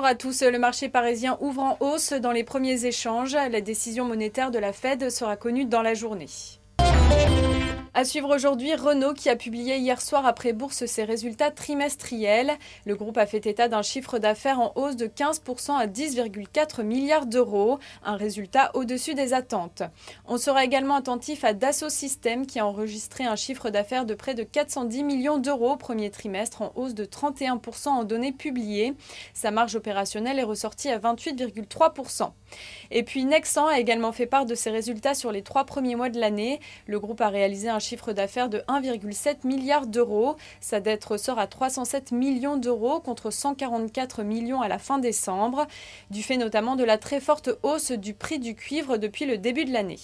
à tous. Le marché parisien ouvre en hausse dans les premiers échanges. La décision monétaire de la Fed sera connue dans la journée. À suivre aujourd'hui, Renault qui a publié hier soir après bourse ses résultats trimestriels. Le groupe a fait état d'un chiffre d'affaires en hausse de 15% à 10,4 milliards d'euros, un résultat au-dessus des attentes. On sera également attentif à Dassault Systèmes qui a enregistré un chiffre d'affaires de près de 410 millions d'euros au premier trimestre en hausse de 31% en données publiées. Sa marge opérationnelle est ressortie à 28,3%. Et puis Nexans a également fait part de ses résultats sur les 3 premiers mois de l'année. Le groupe a réalisé un chiffre d'affaires de 1,7 milliard d'euros. Sa dette ressort à 307 millions d'euros contre 144 millions à la fin décembre, du fait notamment de la très forte hausse du prix du cuivre depuis le début de l'année.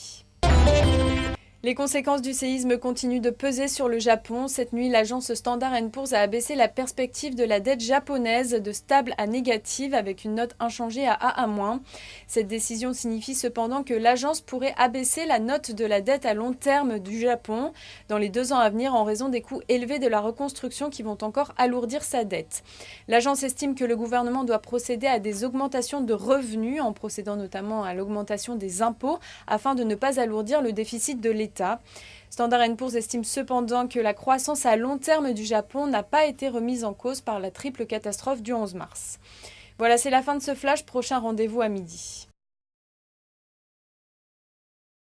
Les conséquences du séisme continuent de peser sur le Japon. Cette nuit, l'agence Standard & Poor's a abaissé la perspective de la dette japonaise de stable à négative avec une note inchangée à A-. Cette décision signifie cependant que l'agence pourrait abaisser la note de la dette à long terme du Japon dans les 2 ans à venir en raison des coûts élevés de la reconstruction qui vont encore alourdir sa dette. L'agence estime que le gouvernement doit procéder à des augmentations de revenus en procédant notamment à l'augmentation des impôts afin de ne pas alourdir le déficit de l'État. Standard & Poor's estime cependant que la croissance à long terme du Japon n'a pas été remise en cause par la triple catastrophe du 11 mars. Voilà, c'est la fin de ce flash. Prochain rendez-vous à midi.